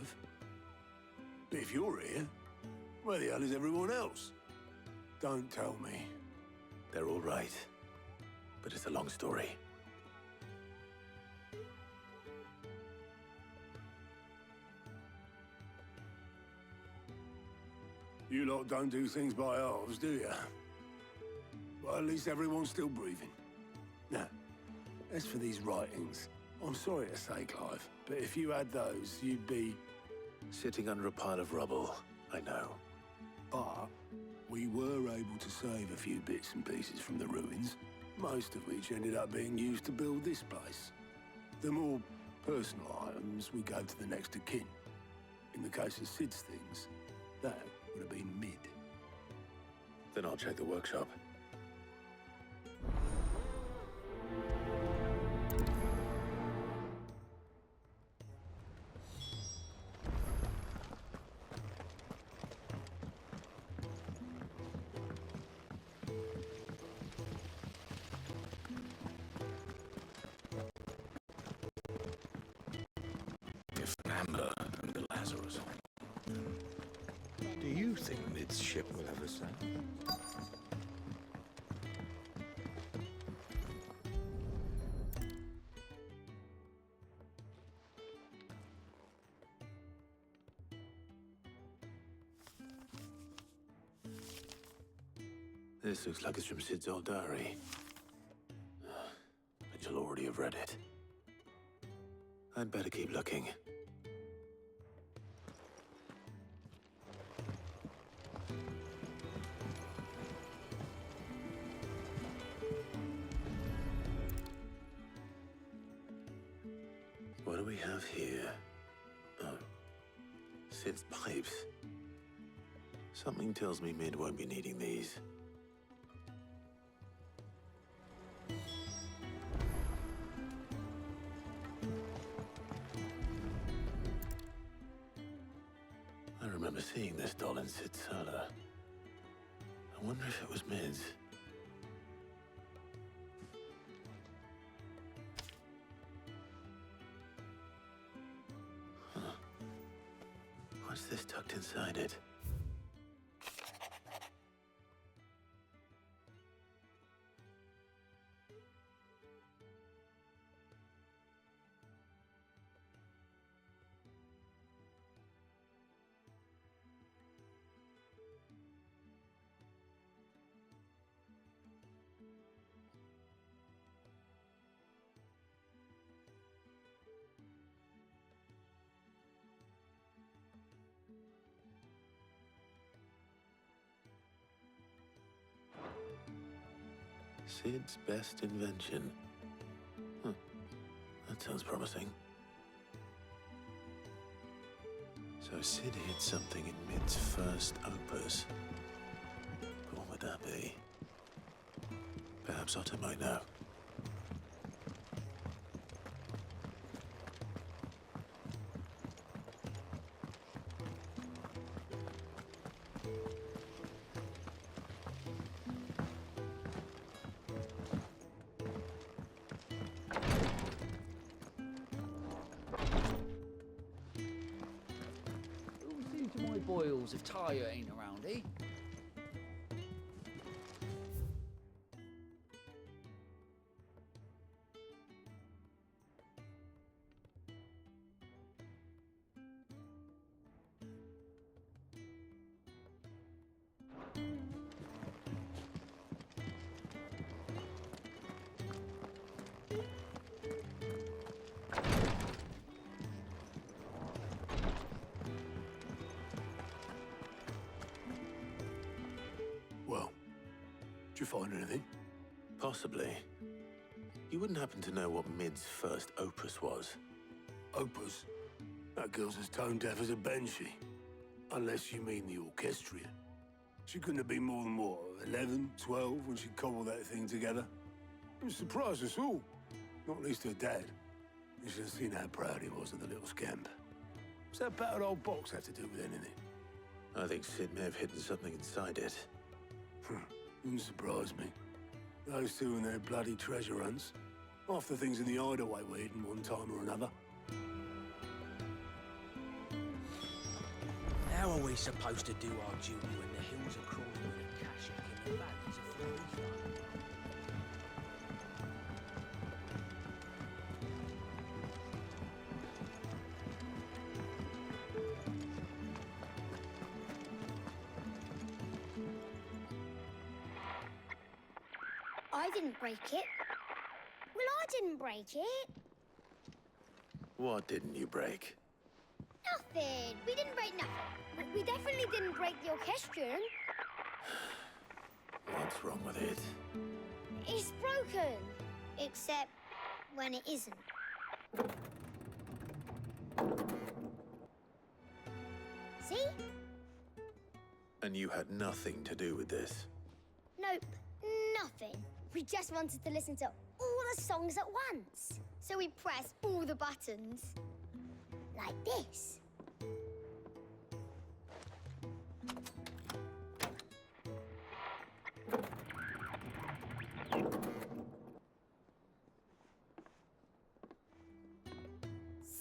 Clive. But if you're here, where the hell is everyone else? Don't tell me. They're all right. But it's a long story. You lot don't do things by halves, do you? Well, at least everyone's still breathing. Now, as for these writings, I'm sorry to say, Clive, but if you had those, you'd be... Sitting under a pile of rubble, I know. But we were able to save a few bits and pieces from the ruins, most of which ended up being used to build this place. The more personal items we gave to the next of kin. In the case of Sid's things, that would have been mid. Then I'll check the workshop. Do you think Mid's ship will ever sail? This looks like it's from Sid's old diary. But you'll already have read it. I'd better keep looking. What do we have here? Oh, Sid's pipes. Something tells me Mid won't be needing these. I remember seeing this doll in Sid's cellar. I wonder if it was Mid's. What's this tucked inside it? Sid's best invention. That sounds promising. So Sid hid something in Mid's first opus. But what would that be? Perhaps Otto might know. My boils if Tyre ain't around, eh? Well, did you find anything? Possibly. You wouldn't happen to know what Mid's first opus was? Opus? That girl's as tone deaf as a banshee. Unless you mean the orchestrion. She couldn't have been more than, what, 11, 12 when she cobbled that thing together? It surprised us all. Not least her dad. You should have seen how proud he was of the little scamp. What's that battered old box have to do with anything? I think Sid may have hidden something inside it. Wouldn't surprise me. Those two and their bloody treasure hunts. Half the things in the hideaway were hidden one time or another. How are we supposed to do our duty when the hills are crawling with a cash and the valleys are full of fun? I didn't break it. Well, I didn't break it. What didn't you break? Nothing. We didn't break nothing. We definitely didn't break the orchestrion. What's wrong with it? It's broken. Except when it isn't. See? And you had nothing to do with this? Nope, nothing. We just wanted to listen to all the songs at once. So we pressed all the buttons. Like this.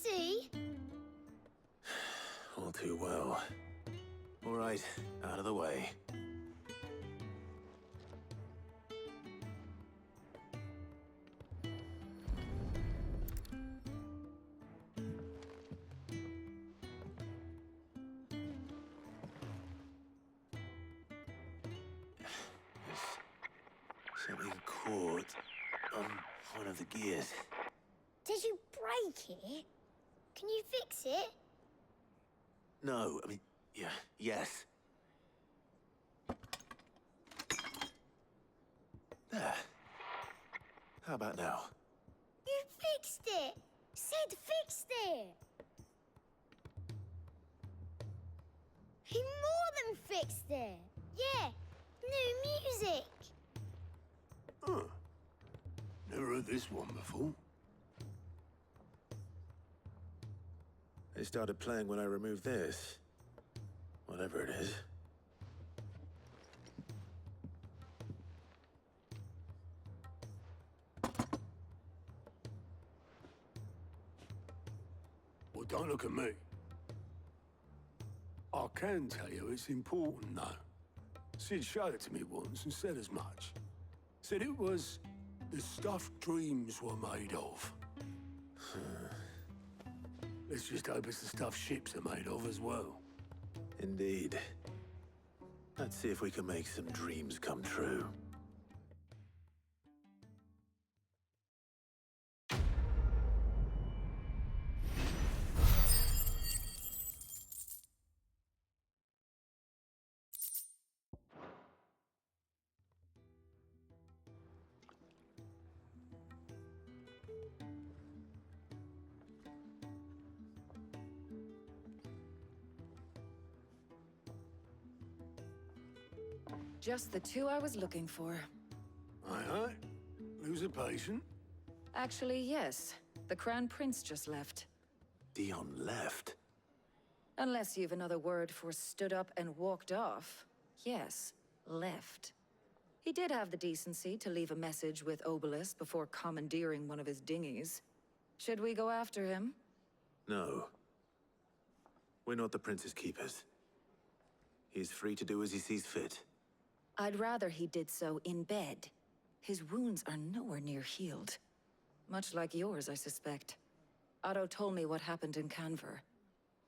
See? All too well. All right, out of the way. Something caught on one of the gears. Did you break it? Can you fix it? No, I mean, yeah, yes. There. How about now? You fixed it! Sid fixed it! He more than fixed it! Yeah, new music! Huh. Never heard this one before. They started playing when I removed this. Whatever it is. Well, don't look at me. I can tell you it's important, though. Sid showed it to me once and said as much. Said it was the stuff dreams were made of. Let's just hope it's the stuff ships are made of as well. Indeed. Let's see if we can make some dreams come true. Just the two I was looking for. Aye. Lose a patient? Actually, yes. The Crown Prince just left. Dion left. Unless you've another word for stood up and walked off. Yes, left. He did have the decency to leave a message with Obelisk before commandeering one of his dinghies. Should we go after him? No. We're not the Prince's keepers. He's free to do as he sees fit. I'd rather he did so in bed. His wounds are nowhere near healed. Much like yours, I suspect. Otto told me what happened in Canver.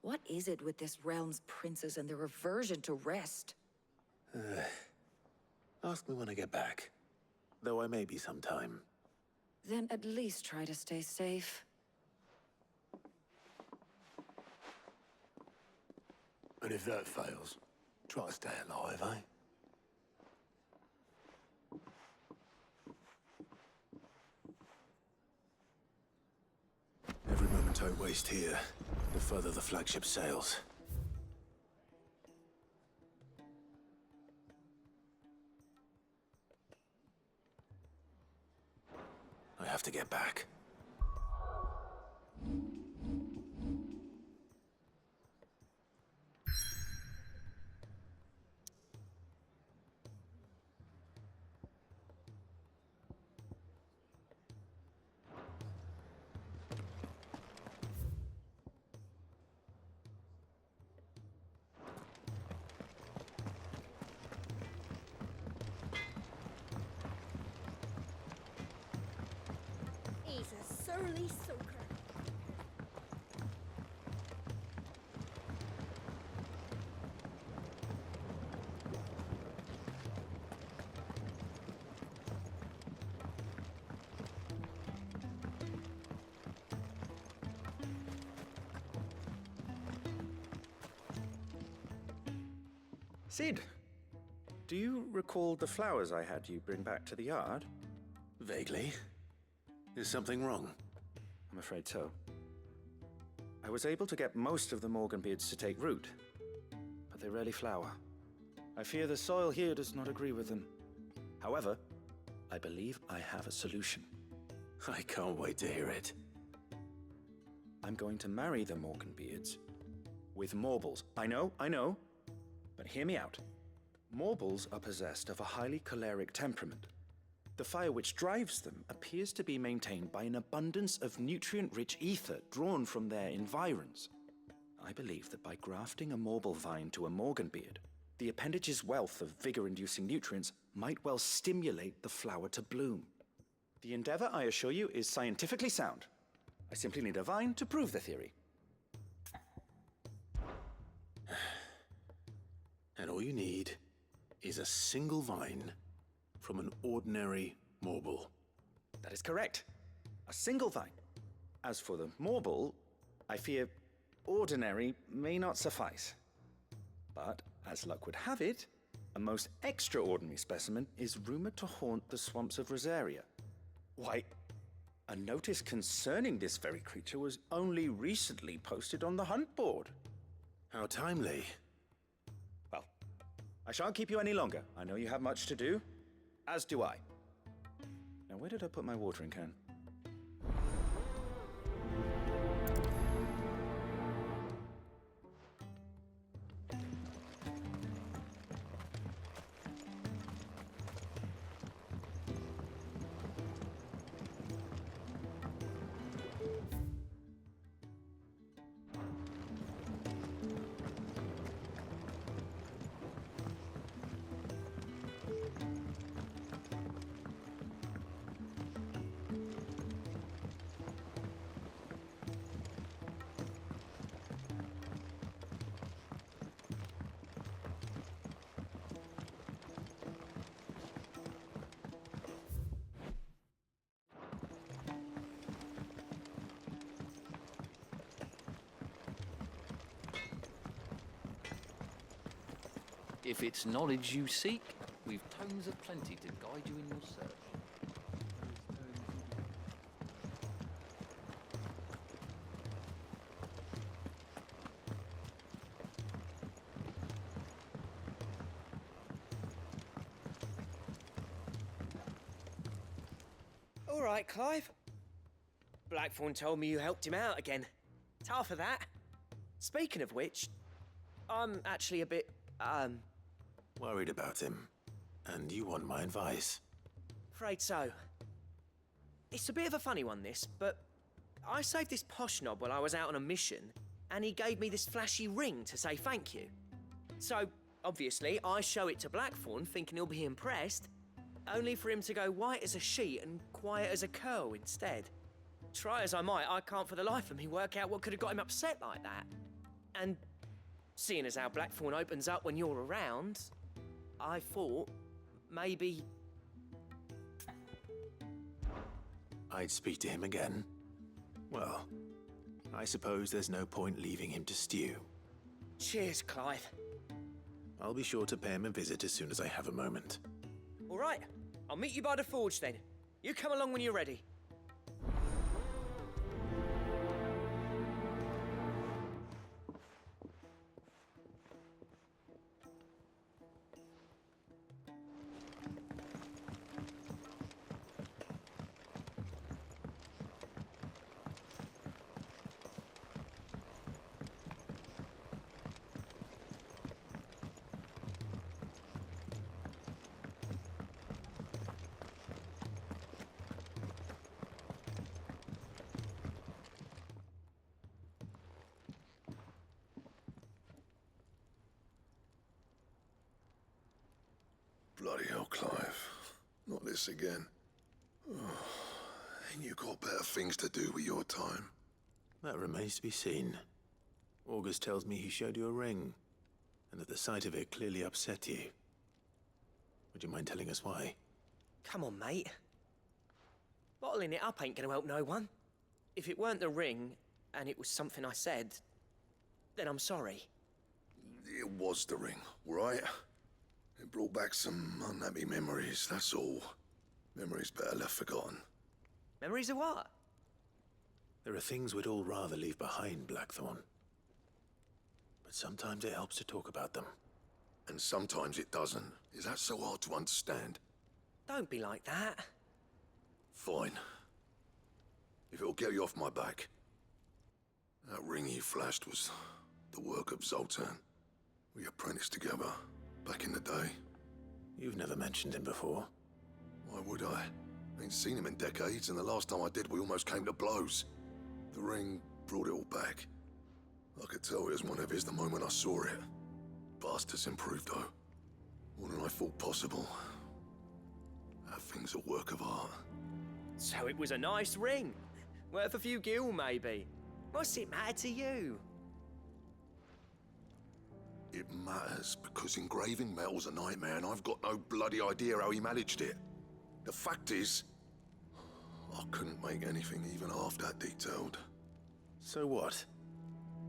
What is it with this realm's princes and their aversion to rest? Ask me when I get back. Though I may be sometime. Then at least try to stay safe. And if that fails, try to stay alive, eh? Every moment I waste here, the further the flagship sails. I have to get back. surly soaker. Sid, do you recall the flowers I had you bring back to the yard? Vaguely. Is something wrong? I'm afraid so. I was able to get most of the Morganbeards to take root, but they rarely flower. I fear the soil here does not agree with them. However, I believe I have a solution. I can't wait to hear it. I'm going to marry the Morganbeards with Morbles. I know, but hear me out. Morbles are possessed of a highly choleric temperament. The fire which drives them appears to be maintained by an abundance of nutrient-rich ether drawn from their environs. I believe that by grafting a Morble vine to a Morganbeard, the appendage's wealth of vigor-inducing nutrients might well stimulate the flower to bloom. The endeavor, I assure you, is scientifically sound. I simply need a vine to prove the theory. And all you need is a single vine from an ordinary Morble. That is correct. A single vine. As for the Morble, I fear ordinary may not suffice. But, as luck would have it, a most extraordinary specimen is rumored to haunt the swamps of Rosaria. Why, a notice concerning this very creature was only recently posted on the hunt board. How timely. Well, I shan't keep you any longer. I know you have much to do, as do I. Now, where did I put my watering can? If it's knowledge you seek, we've tomes of plenty to guide you in your search. All right, Clive. Blackthorn told me you helped him out again. It's half of that. Speaking of which, I'm actually a bit, Worried about him. And you want my advice. afraid so. It's a bit of a funny one, this, but I saved this posh knob while I was out on a mission, and he gave me this flashy ring to say thank you. So, obviously, I show it to Blackthorn, thinking he'll be impressed, only for him to go white as a sheet and quiet as a curl instead. Try as I might, I can't for the life of me work out what could have got him upset like that. And seeing as how Blackthorn opens up when you're around, I thought maybe... I'd speak to him again. Well, I suppose there's no point leaving him to stew. Cheers, Clive. I'll be sure to pay him a visit as soon as I have a moment. All right, I'll meet you by the forge then. You come along when you're ready. Bloody hell, Clive. Not this again. Oh, Ain't you got better things to do with your time? That remains to be seen. August tells me he showed you a ring, and that the sight of it clearly upset you. Would you mind telling us why? Come on, mate. Bottling it up ain't gonna help no one. If it weren't the ring, and it was something I said, then I'm sorry. It was the ring, right? It brought back some unhappy memories, that's all. Memories better left forgotten. Memories of what? There are things we'd all rather leave behind, Blackthorn. But sometimes it helps to talk about them. And sometimes it doesn't. Is that so hard to understand? Don't be like that. Fine. If it'll get you off my back. That ring you flashed was the work of Zoltan. We apprenticed together, back in the day. You've never mentioned him before. Why would I? Ain't seen him in decades, and the last time I did, we almost came to blows. The ring brought it all back. I could tell it was one of his the moment I saw it. Bastard's improved, though. More than I thought possible. That thing's a work of art. So it was a nice ring. Worth a few gil, maybe. What's it matter to you? It matters because engraving metal's a nightmare, and I've got no bloody idea how he managed it. The fact is, I couldn't make anything even half that detailed. So what?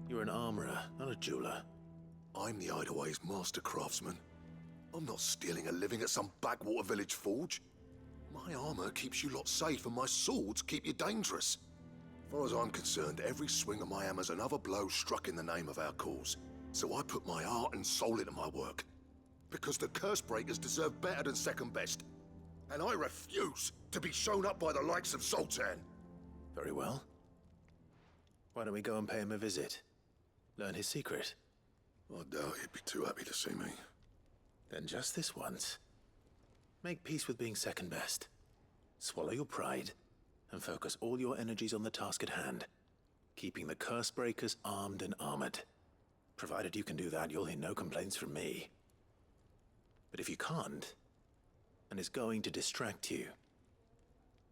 You're an armorer, not a jeweler. I'm the Hideaway's master craftsman. I'm not stealing a living at some backwater village forge. My armor keeps you lot safe, and my swords keep you dangerous. As far as I'm concerned, every swing of my hammer's another blow struck in the name of our cause. So I put my heart and soul into my work. Because the curse breakers deserve better than second best. And I refuse to be shown up by the likes of Zoltan. Very well. Why don't we go and pay him a visit? Learn his secret. I doubt he'd be too happy to see me. Then just this once. Make peace with being second best. Swallow your pride, and focus all your energies on the task at hand. Keeping the curse breakers armed and armored. Provided you can do that, you'll hear no complaints from me. But if you can't, and it's going to distract you,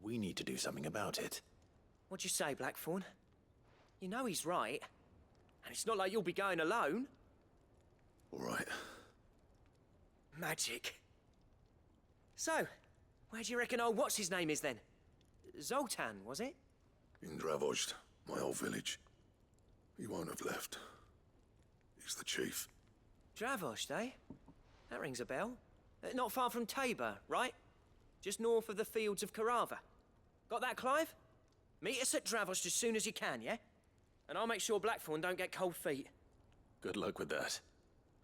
we need to do something about it. What'd you say, Blackthorn? You know he's right. And it's not like you'll be going alone. All right. Magic. So, where do you reckon old what's-his-name is then? Zoltan, was it? In Dravozd, my old village. He won't have left. He's the chief. Dravozd, eh? That rings a bell. Not far from Tabor, right? Just north of the fields of Carava. Got that, Clive? Meet us at Dravozd as soon as you can, yeah? And I'll make sure Blackthorn don't get cold feet. Good luck with that.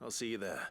I'll see you there.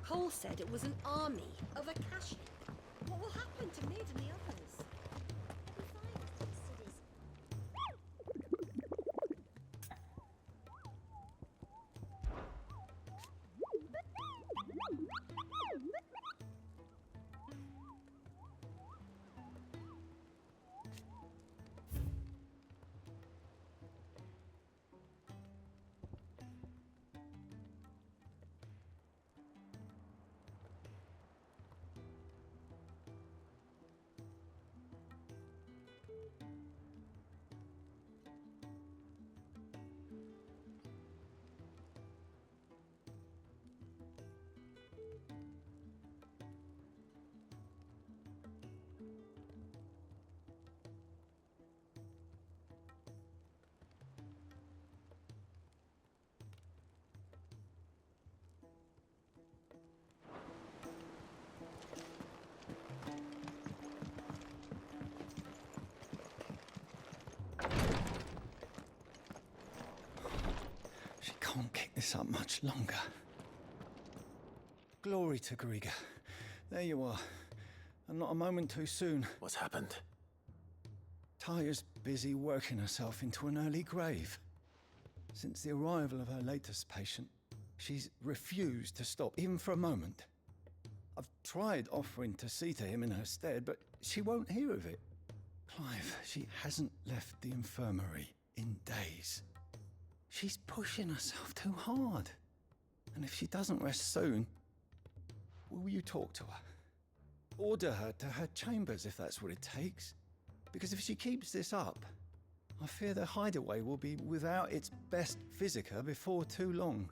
Cole said it was an army of Akashi. What will happen to Mid and the others? She can't keep this up much longer. Glory to Griga. There you are. And not a moment too soon. What's happened? Taya's busy working herself into an early grave. Since the arrival of her latest patient, she's refused to stop, even for a moment. I've tried offering to see to him in her stead, but she won't hear of it. Clive, she hasn't left the infirmary in days. She's pushing herself too hard. And if she doesn't rest soon, will you talk to her? Order her to her chambers if that's what it takes. Because if she keeps this up, I fear the hideaway will be without its best physica before too long.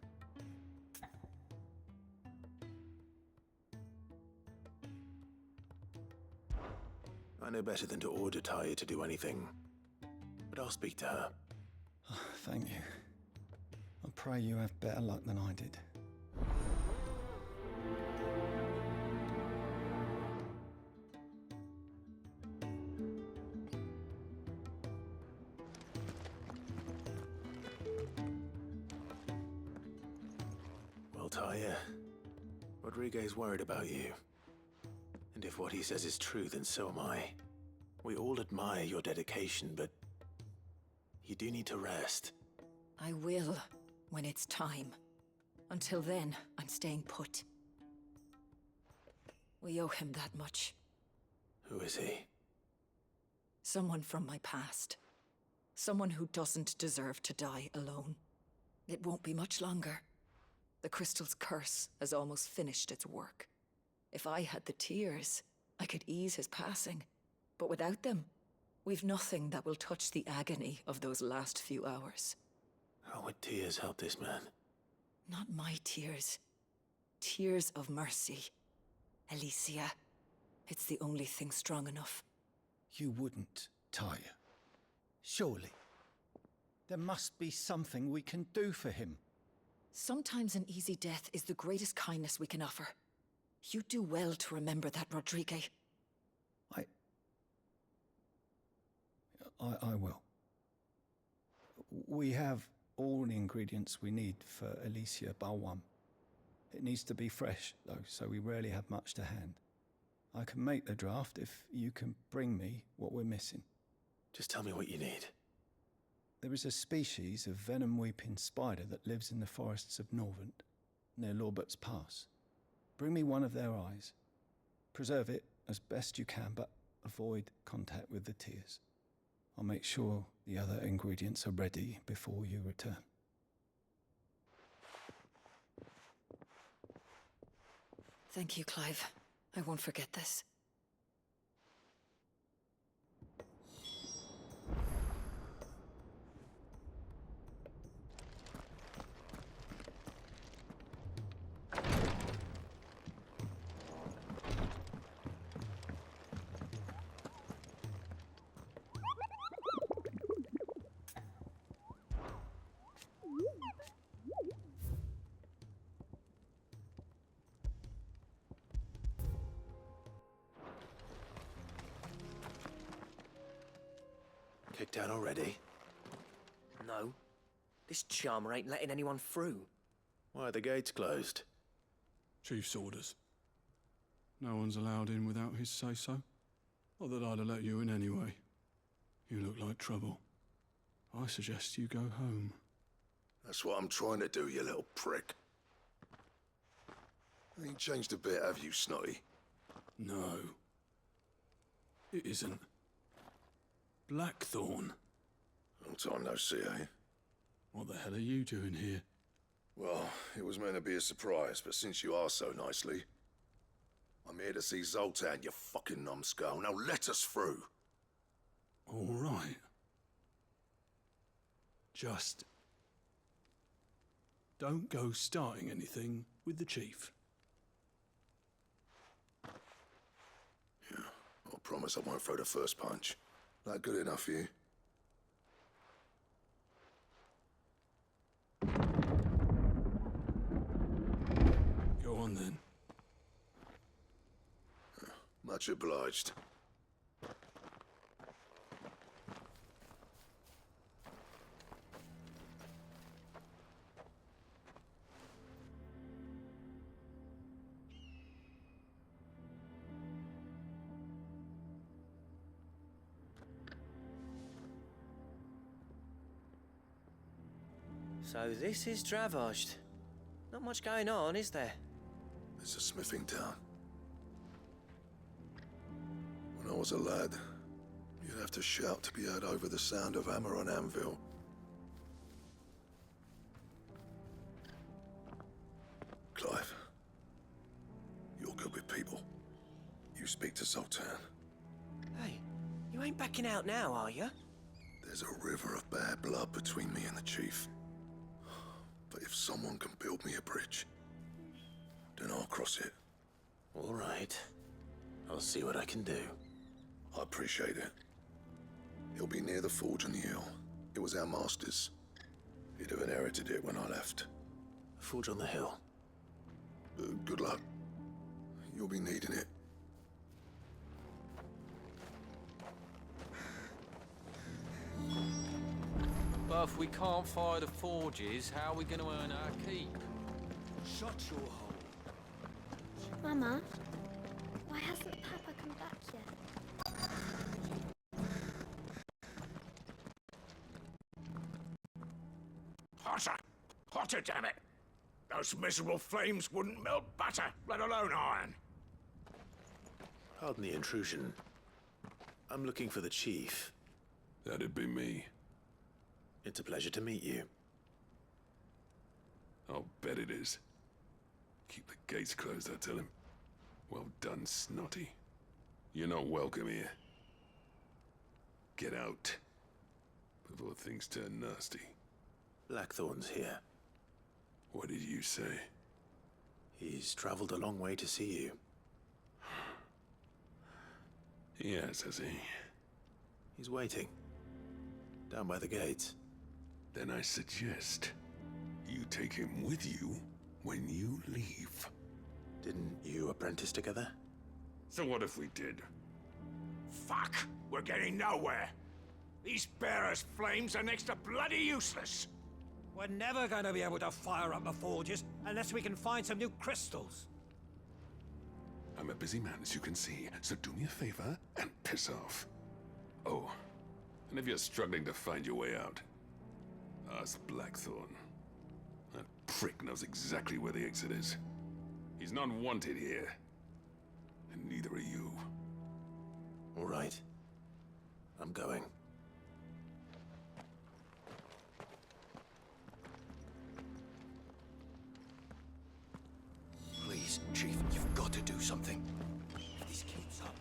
I know better than to order Taya to do anything, but I'll speak to her. Thank you. I pray you have better luck than I did. Well, Taya, Rodriguez worried about you. And if what he says is true, then so am I. We all admire your dedication, but you do need to rest. I will, when it's time. Until then, I'm staying put. We owe him that much. Who is he? Someone from my past. Someone who doesn't deserve to die alone. It won't be much longer. The crystal's curse has almost finished its work. If I had the tears, I could ease his passing. But without them, we've nothing that will touch the agony of those last few hours. How would tears help this man? Not my tears. Tears of mercy. Alicia. It's the only thing strong enough. You wouldn't, Taya. Surely. There must be something we can do for him. Sometimes an easy death is the greatest kindness we can offer. You do well to remember that, Rodriguez. I will. We have all the ingredients we need for Alicia Balwam. It needs to be fresh, though, so we rarely have much to hand. I can make the draft if you can bring me what we're missing. Just tell me what you need. There is a species of venom-weeping spider that lives in the forests of Norvent, near Lorbert's Pass. Bring me one of their eyes. Preserve it as best you can, but avoid contact with the tears. I'll make sure the other ingredients are ready before you return. Thank you, Clive. I won't forget this. Kicked down already? No. This charmer ain't letting anyone through. Why are the gates closed? Chief's orders. No one's allowed in without his say-so. Not that I'd have let you in anyway. You look like trouble. I suggest you go home. That's what I'm trying to do, you little prick. Ain't changed a bit, have you, Snotty? No. It isn't. Blackthorn. Long time no see, eh? What the hell are you doing here? Well, it was meant to be a surprise, but since you are so nicely, I'm here to see Zoltan, you fucking numbskull. Now let us through. All right. Just don't go starting anything with the chief. Yeah, I promise I won't throw the first punch. That good enough for you? Go on then. Much obliged. So this is Dravozd. Not much going on, is there? It's a smithing town. When I was a lad, you'd have to shout to be heard over the sound of hammer on anvil. Clive, you're good with people. You speak to Sultan. Hey, you ain't backing out now, are you? There's a river of bad blood between me and the chief. But if someone can build me a bridge, then I'll cross it. All right. I'll see what I can do. I appreciate it. It'll be near the forge on the hill. It was our master's. He'd have inherited it when I left. Forge on the hill. Good luck. You'll be needing it. But if we can't fire the forges, how are we going to earn our keep? Shut your hole. Mama, why hasn't Papa come back yet? Hotter! Hotter, damn it! Those miserable flames wouldn't melt butter, let alone iron. Pardon the intrusion. I'm looking for the chief. That'd be me. It's a pleasure to meet you. I'll bet it is. Keep the gates closed, I tell him. Well done, Snotty. You're not welcome here. Get out. Before things turn nasty. Blackthorn's here. What did you say? He's traveled a long way to see you. Yes, has he? He's waiting. Down by the gates. Then I suggest you take him with you when you leave. Didn't you apprentice together? So what if we did? Fuck! We're getting nowhere! These bearers' flames are next to bloody useless! We're never going to be able to fire up the forges unless we can find some new crystals. I'm a busy man, as you can see, so do me a favor and piss off. Oh, and if you're struggling to find your way out, ask Blackthorn. That prick knows exactly where the exit is. He's not wanted here, and neither are you. All right. I'm going. Please, Chief, you've got to do something. If this keeps up,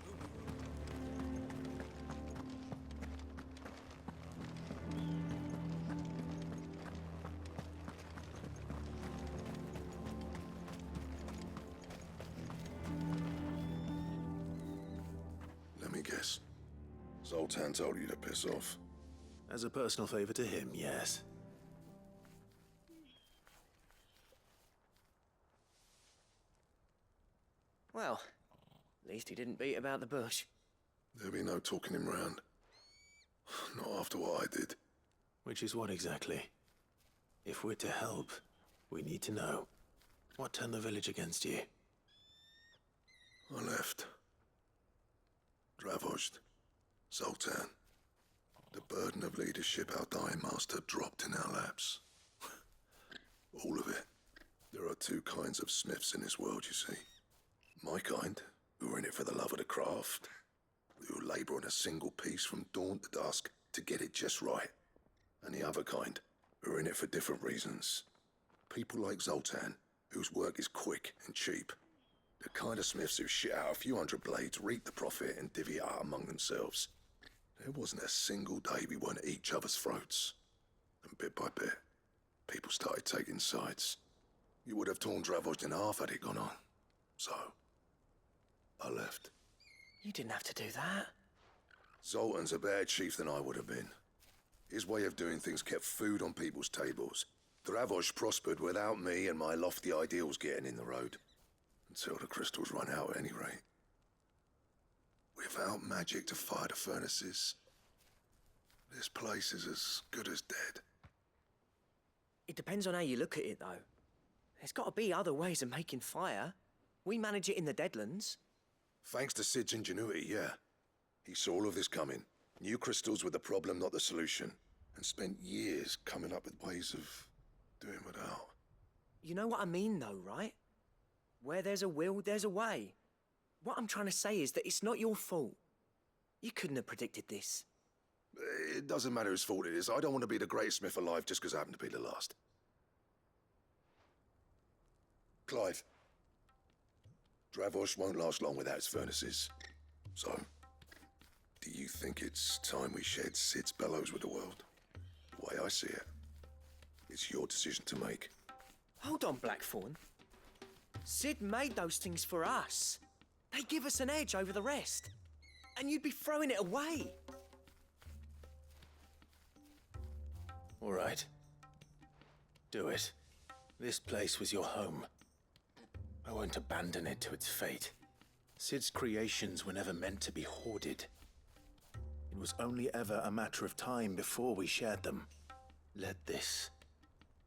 Let me guess. Zoltan told you to piss off. As a personal favor to him, yes. Well, at least he didn't beat about the bush. There'll be no talking him round. Not after what I did. Which is what exactly? If we're to help, we need to know. What turned the village against you? I left. Dravozd. Zoltan. The burden of leadership our dying master dropped in our laps. All of it. There are two kinds of smiths in this world, you see. My kind, who are in it for the love of the craft, who labour on a single piece from dawn to dusk to get it just right. And the other kind, who are in it for different reasons. People like Zoltan, whose work is quick and cheap. The kind of smiths who shit out a few hundred blades, reap the profit, and divvy it out among themselves. There wasn't a single day we weren't at each other's throats. And bit by bit, people started taking sides. You would have torn Dravozd in half had it gone on. So, I left. You didn't have to do that. Zoltan's a better chief than I would have been. His way of doing things kept food on people's tables. Dravozd prospered without me and my lofty ideals getting in the road. Until the crystals run out at any rate. Without magic to fire the furnaces, this place is as good as dead. It depends on how you look at it, though. There's got to be other ways of making fire. We manage it in the Deadlands. Thanks to Sid's ingenuity, yeah. He saw all of this coming. Knew crystals were the problem, not the solution. And spent years coming up with ways of Doing without. You know what I mean, though, right? Where there's a will, there's a way. What I'm trying to say is that it's not your fault. You couldn't have predicted this. It doesn't matter whose fault it is. I don't want to be the greatest smith alive just because I happen to be the last. Clive. Dravosh won't last long without its furnaces. So, do you think it's time we shared Sid's bellows with the world? The way I see it, it's your decision to make. Hold on, Blackthorn. Sid made those things for us. They give us an edge over the rest. And you'd be throwing it away. All right. Do it. This place was your home. I won't abandon it to its fate. Sid's creations were never meant to be hoarded. It was only ever a matter of time before we shared them. Let this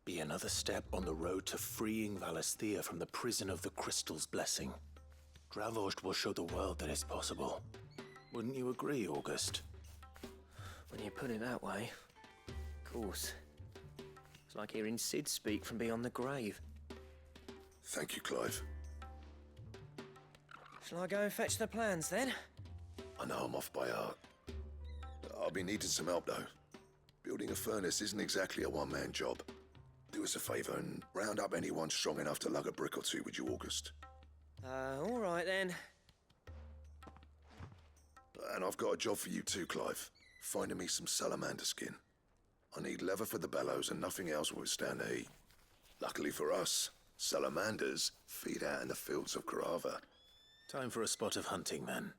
be another step on the road to freeing Valisthea from the prison of the Crystal's blessing. Dravost will show the world that it's possible. Wouldn't you agree, August? When you put it that way, of course. It's like hearing Sid speak from beyond the grave. Thank you, Clive. Shall I go and fetch the plans, then? I know I'm off by heart. I'll be needing some help, though. Building a furnace isn't exactly a one-man job. Do us a favour and round up anyone strong enough to lug a brick or two with you, August. All right, then. And I've got a job for you too, Clive. Finding me some salamander skin. I need leather for the bellows and nothing else will withstand the heat. Luckily for us, salamanders feed out in the fields of Grava. Time for a spot of hunting, then.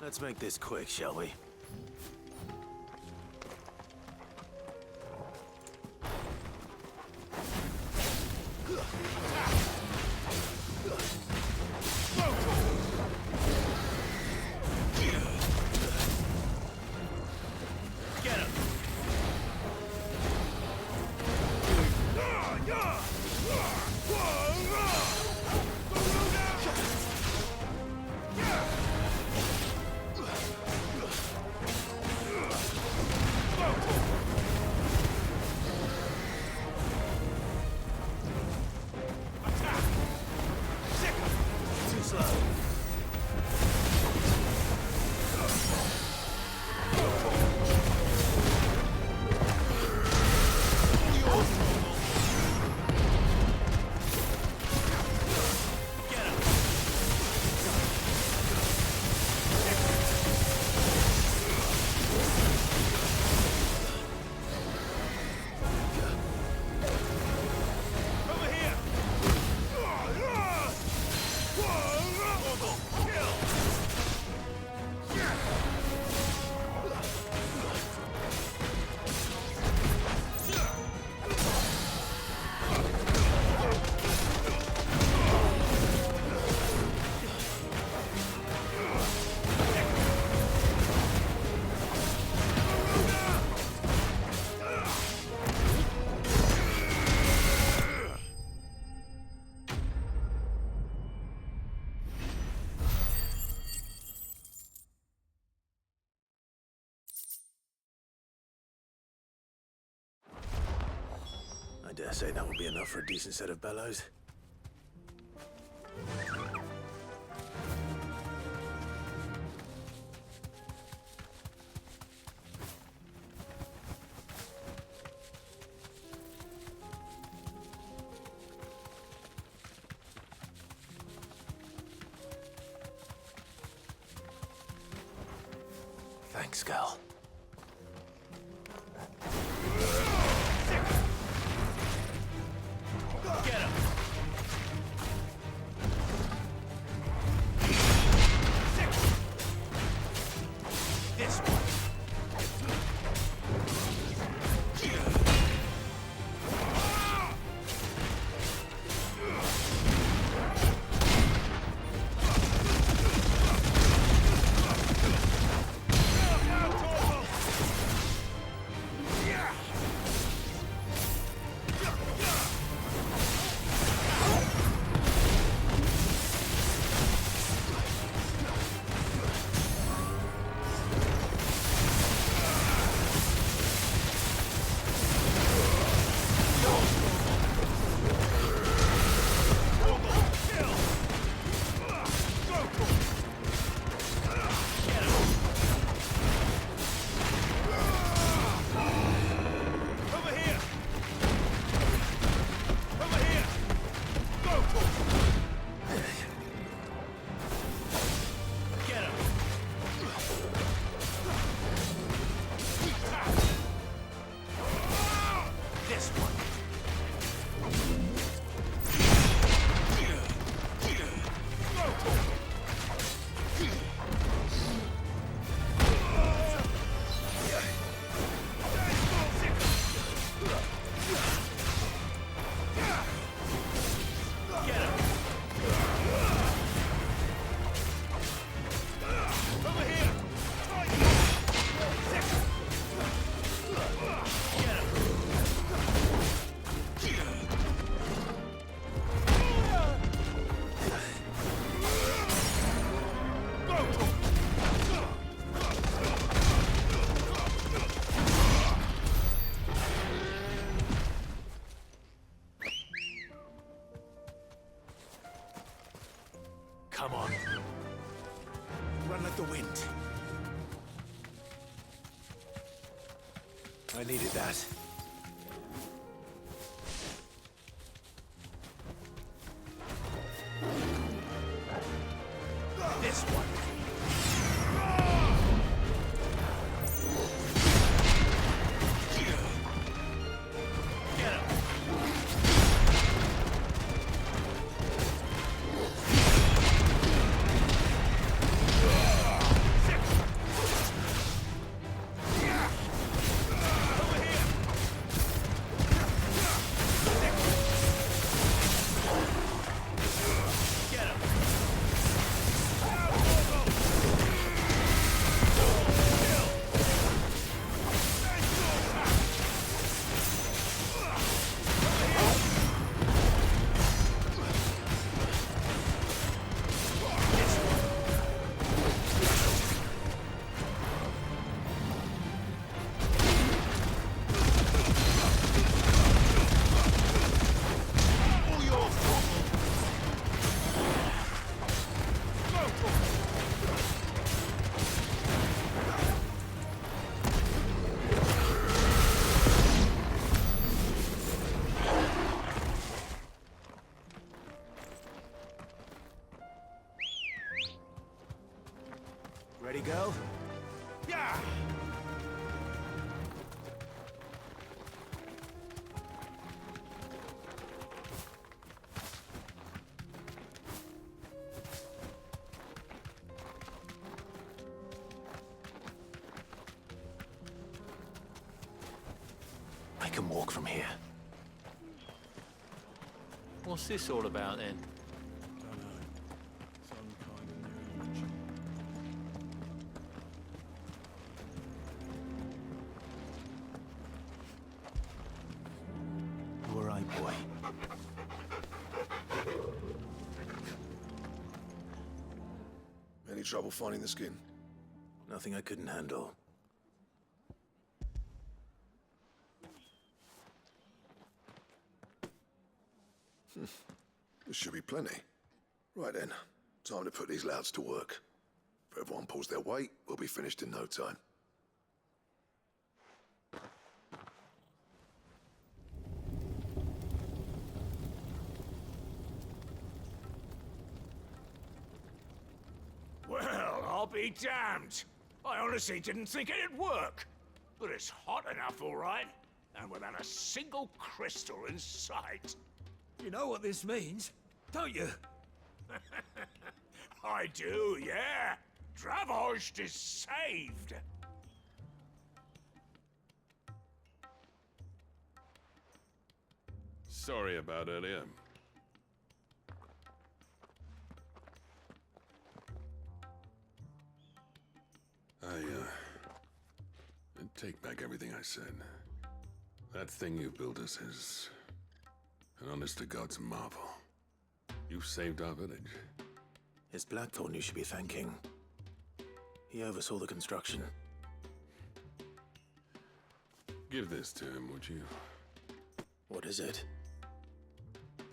Let's make this quick, shall we? I dare say that will be enough for a decent set of bellows. Thanks, girl. Get him! This one. Come on. Run like the wind. I needed that. This one. Ready, go? Yeah! I can walk from here. What's this all about then? Dunno. Some kind of new image. All right, boy. Any trouble finding the skin? Nothing I couldn't handle. There should be plenty. Right then, time to put these louds to work. If everyone pulls their weight, we'll be finished in no time. Well, I'll be damned. I honestly didn't think it'd work. But it's hot enough, all right. And without a single crystal in sight. You know what this means, don't you? I do, yeah. Dravost is saved. Sorry about earlier. I take back everything I said. That thing you built us is an honest-to-God's marvel. You saved our village. It's Blackthorn you should be thanking. He oversaw the construction. Give this to him, would you? What is it?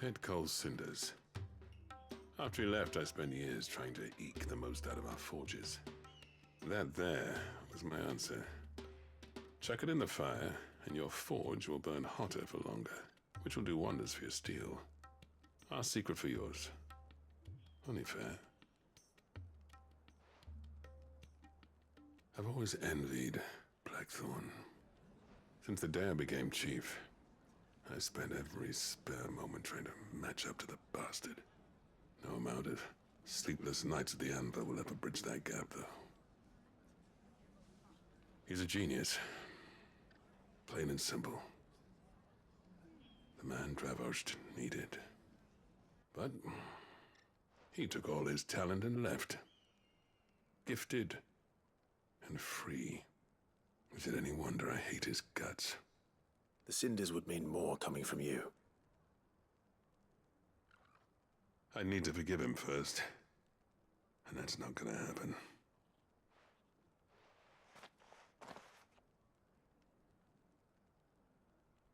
Pet Cole's cinders. After he left, I spent years trying to eke the most out of our forges. That there was my answer. Chuck it in the fire, and your forge will burn hotter for longer, which will do wonders for your steel. Our secret for yours. Only fair. I've always envied Blackthorn. Since the day I became chief, I spent every spare moment trying to match up to the bastard. No amount of sleepless nights at the Anvil will ever bridge that gap, though. He's a genius. Plain and simple. The man Dravost needed. But he took all his talent and left. Gifted and free. Is it any wonder I hate his guts? The cinders would mean more coming from you. I need to forgive him first. And that's not gonna happen.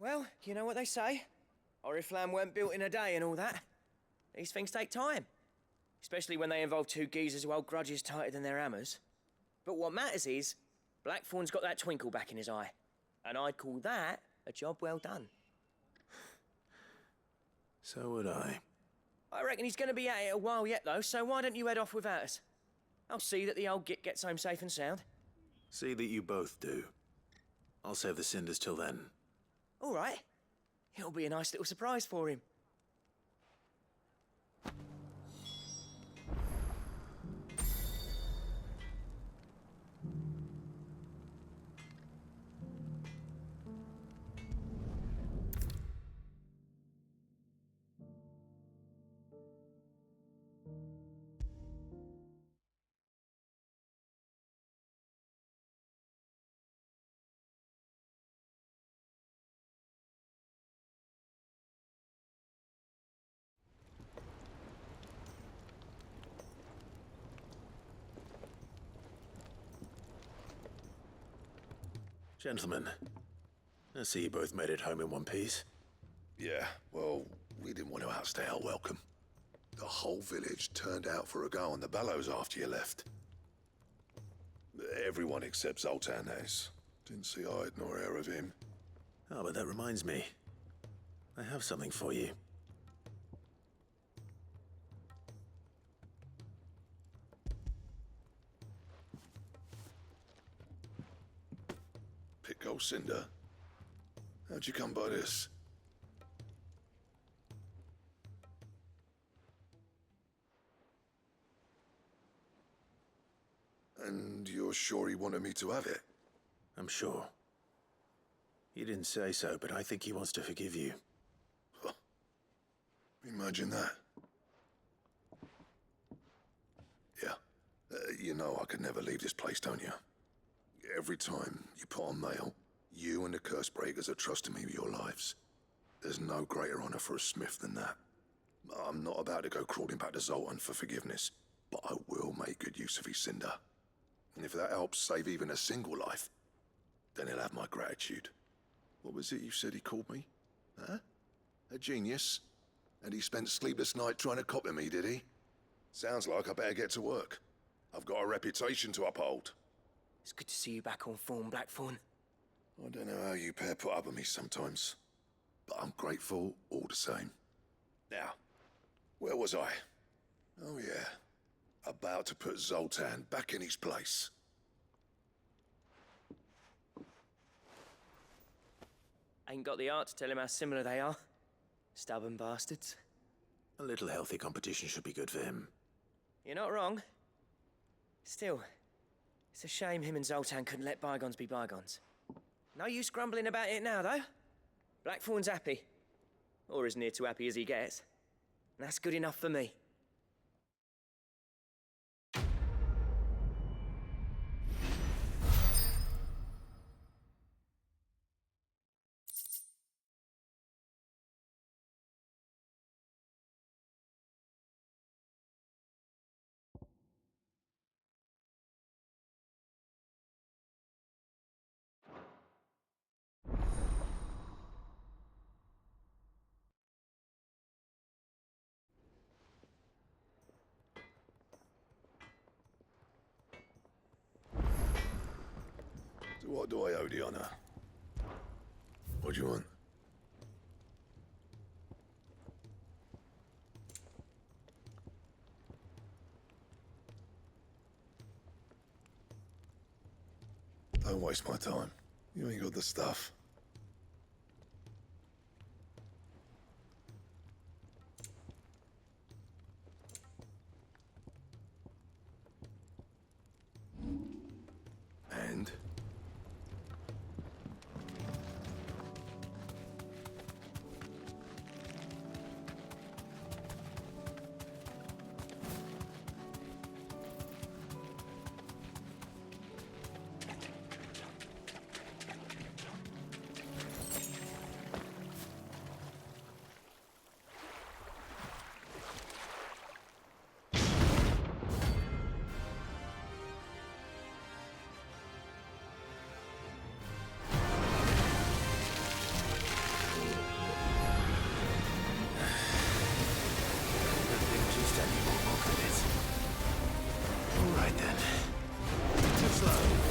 Well, you know what they say. Oriflamme weren't built in a day and all that. These things take time. Especially when they involve two geezers who hold grudges tighter than their hammers. But what matters is, Blackthorn's got that twinkle back in his eye. And I'd call that a job well done. So would I. I reckon he's going to be at it a while yet, though, so why don't you head off without us? I'll see that the old git gets home safe and sound. See that you both do. I'll save the cinders till then. All right. It'll be a nice little surprise for him. Gentlemen, I see you both made it home in one piece. Yeah, well, we didn't want to outstay our welcome. The whole village turned out for a go on the bellows after you left. Everyone except Zoltan has. Didn't see hide nor hair of him. Oh, but that reminds me. I have something for you. Pico Cinder. How'd you come by this? And you're sure he wanted me to have it? I'm sure. He didn't say so, but I think he wants to forgive you. Huh. Imagine that. Yeah. You know I could never leave this place, don't you? Every time you put on mail, you and the curse breakers are trusting me with your lives. There's no greater honor for a smith than that. I'm not about to go crawling back to Zoltan for forgiveness, but I will make good use of his cinder. And if that helps save even a single life, then he'll have my gratitude. What was it you said he called me? Huh? A genius? And he spent sleepless night trying to copy me, did he? Sounds like I better get to work. I've got a reputation to uphold. It's good to see you back on form, Blackthorn. I don't know how you pair put up with me sometimes, but I'm grateful all the same. Now, where was I? Oh yeah, about to put Zoltan back in his place. Ain't got the art to tell him how similar they are. Stubborn bastards. A little healthy competition should be good for him. You're not wrong. Still, it's a shame him and Zoltan couldn't let bygones be bygones. No use grumbling about it now, though. Blackthorn's happy. Or as near to happy as he gets. And that's good enough for me. So what do I owe the honour? What do you want? Don't waste my time. You ain't got the stuff. And? Alright then. Too slow.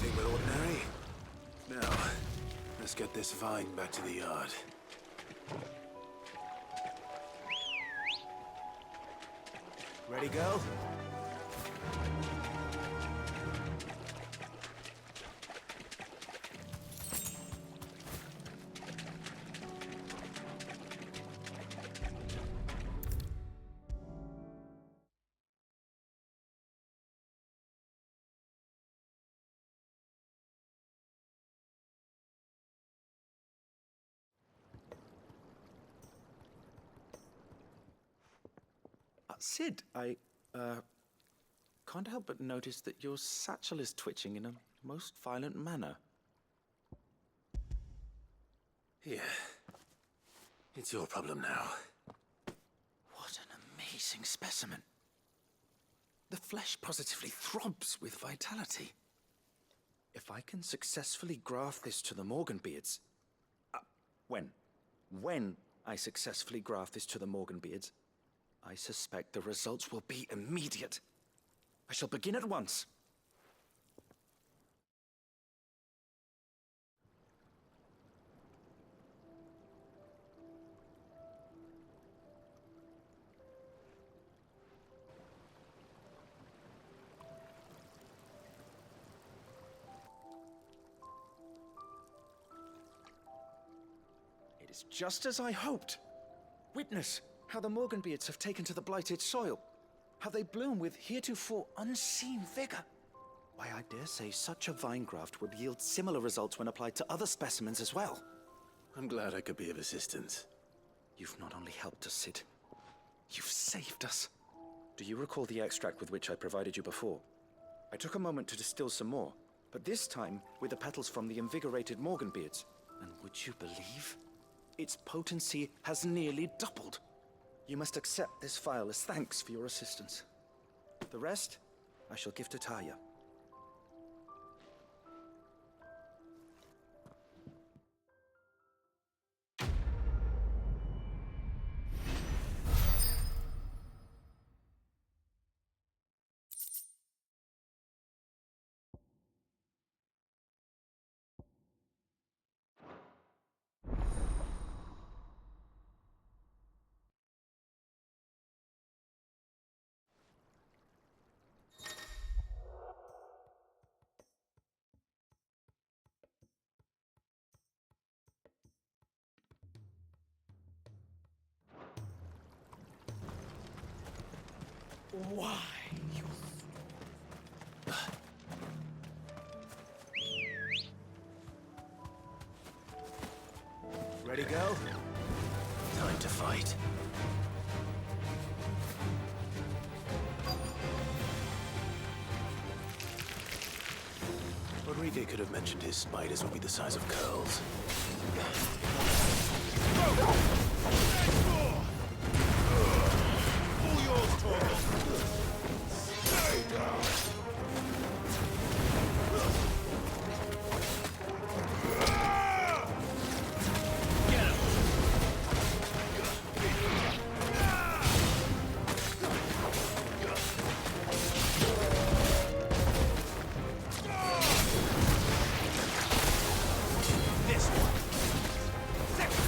anything but ordinary. Now, let's get this vine back to the yard. Ready, go? Sid, I can't help but notice that your satchel is twitching in a most violent manner. Here. It's your problem now. What an amazing specimen. The flesh positively throbs with vitality. If I can successfully graft this to the Morganbeards... When I successfully graft this to the Morganbeards, I suspect the results will be immediate. I shall begin at once. It is just as I hoped. Witness how the Morganbeards have taken to the blighted soil. How they bloom with heretofore unseen vigor. Why, I dare say such a vine graft would yield similar results when applied to other specimens as well. I'm glad I could be of assistance. You've not only helped us, Sid, you've saved us. Do you recall the extract with which I provided you before? I took a moment to distill some more, but this time with the petals from the invigorated Morganbeards. And would you believe? Its potency has nearly doubled. You must accept this vial as thanks for your assistance. The rest, I shall give to Taya. Why, you... Ready, go? Time to fight. Rodriguez could have mentioned his spiders would be the size of curls. All yours, Torvald. Stay down. This one. Second.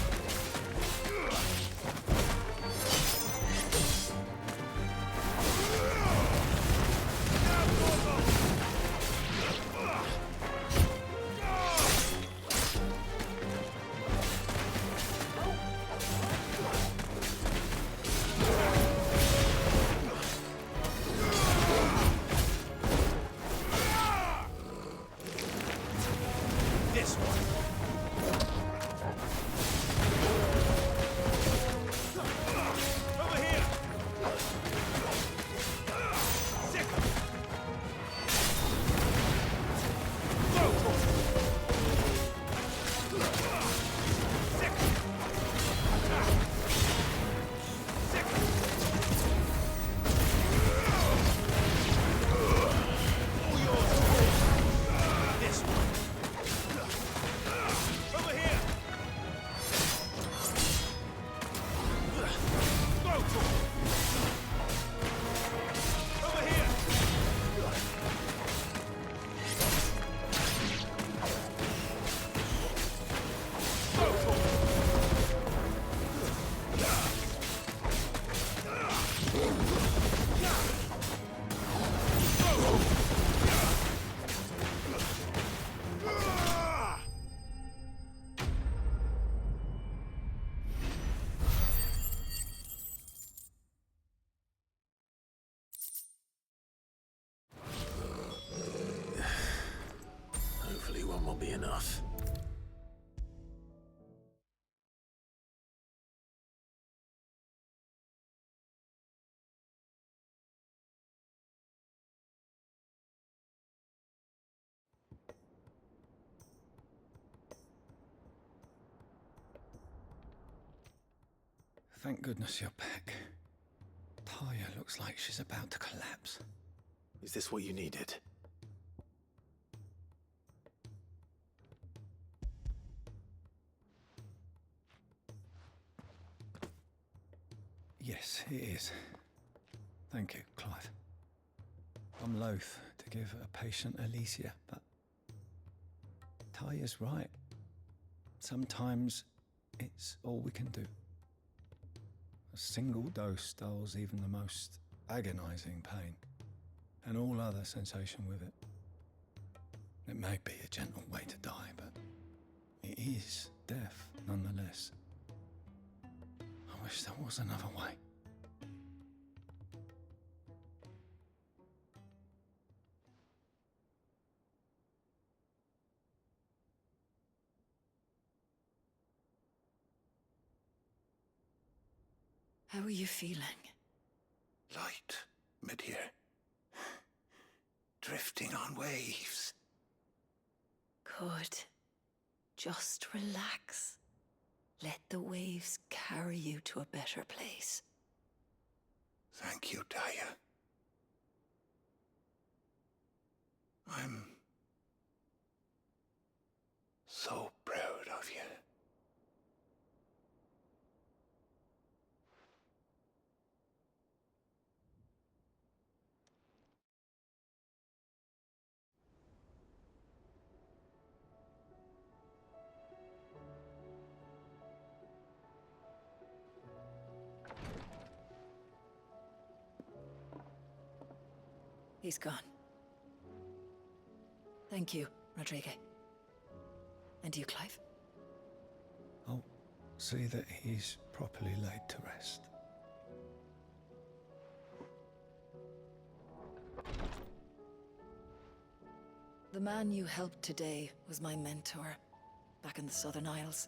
Hopefully one will be enough. Thank goodness you're back. Taya looks like she's about to collapse. Is this what you needed? Yes, it is. Thank you, Clive. I'm loath to give a patient Alicia, but Taya's right. Sometimes it's all we can do. A single dose dulls even the most agonizing pain, and all other sensation with it. It may be a gentle way to die, but it is death nonetheless. I wish there was another way. How are you feeling? Light, mid-here. Drifting on waves. Good. Just relax. Let the waves carry you to a better place. Thank you, Taya. I'm so proud of you. He's gone. Thank you, Rodrigo. And you, Clive? I'll see that he's properly laid to rest. The man you helped today was my mentor, back in the Southern Isles,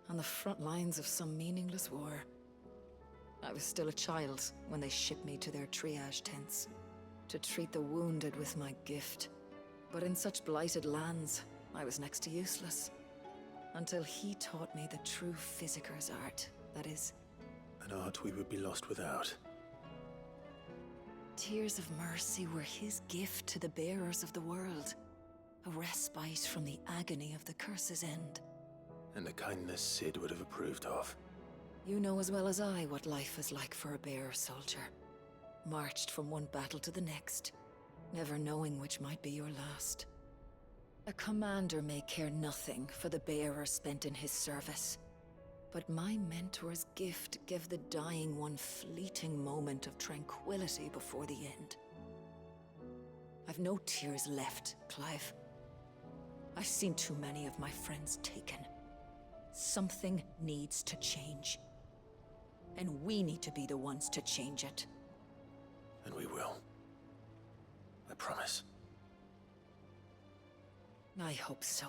on the front lines of some meaningless war. I was still a child when they shipped me to their triage tents, to treat the wounded with my gift. But in such blighted lands, I was next to useless. Until he taught me the true physicker's art, that is. An art we would be lost without. Tears of mercy were his gift to the bearers of the world. A respite from the agony of the curse's end. And a kindness Sid would have approved of. You know as well as I what life is like for a bearer soldier. Marched from one battle to the next, never knowing which might be your last. A commander may care nothing for the bearer spent in his service. But my mentor's gift gave the dying one fleeting moment of tranquility before the end. I've no tears left, Clive. I've seen too many of my friends taken. Something needs to change. And we need to be the ones to change it. And we will. I promise. I hope so.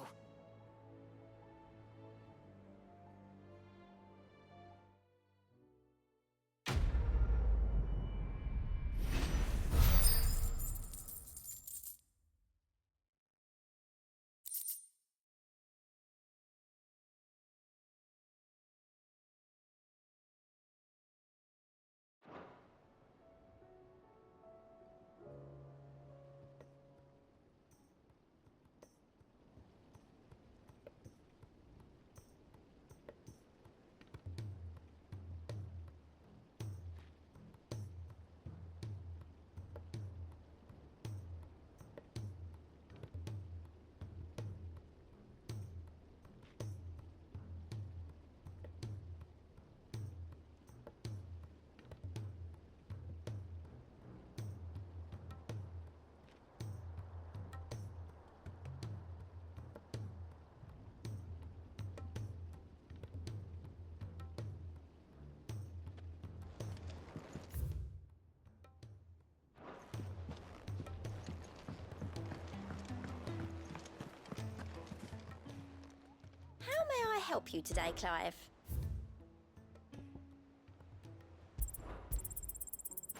may I help you today, Clive?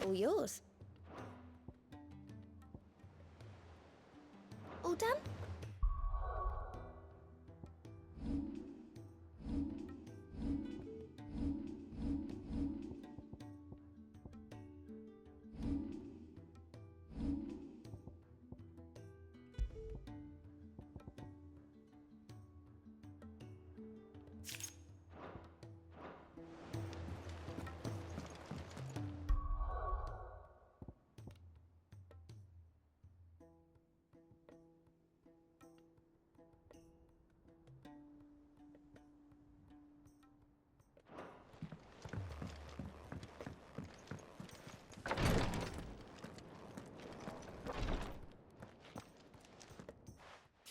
All yours. All done?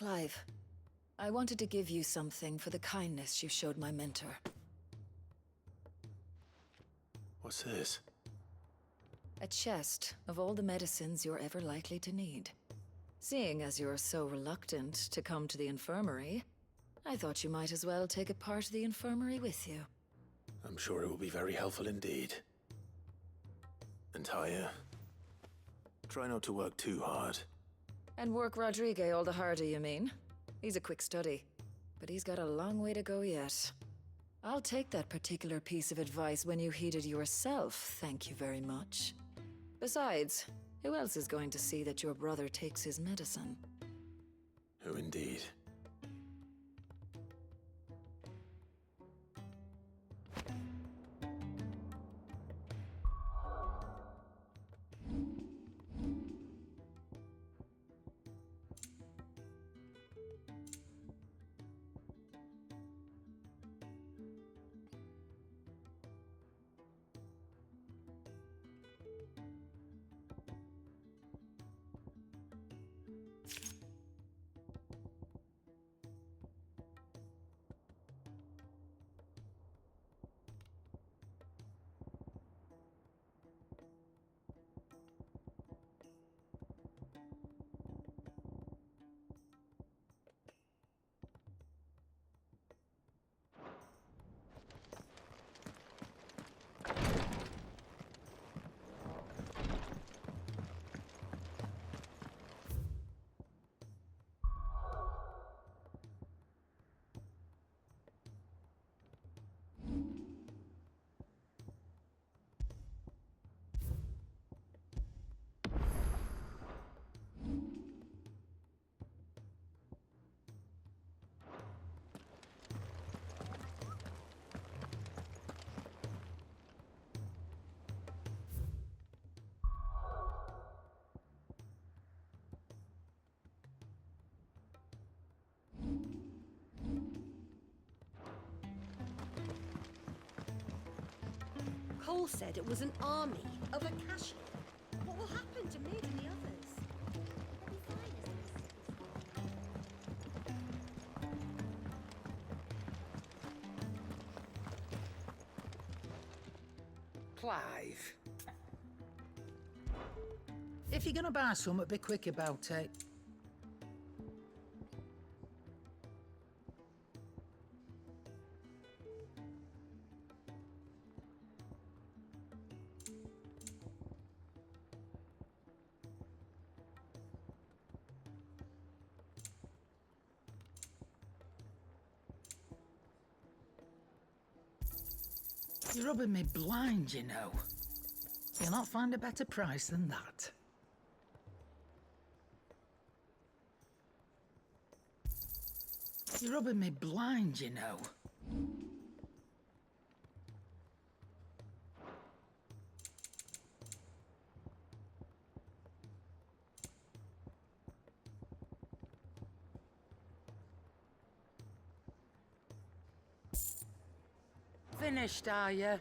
Clive, I wanted to give you something for the kindness you showed my mentor. What's this? A chest of all the medicines you're ever likely to need. Seeing as you're so reluctant to come to the infirmary, I thought you might as well take a part of the infirmary with you. I'm sure it will be very helpful indeed. And Taya, try not to work too hard. And work Rodrigue all the harder, you mean? He's a quick study, but he's got a long way to go yet. I'll take that particular piece of advice when you heed it yourself, thank you very much. Besides, who else is going to see that your brother takes his medicine? Who indeed? Cole said it was an army of Akashi. What will happen to Mid and the others? Clive. If you're gonna buy something, be quick about it. You're rubbing me blind, you know. You'll not find a better price than that. You're rubbing me blind, you know. Finished, are you?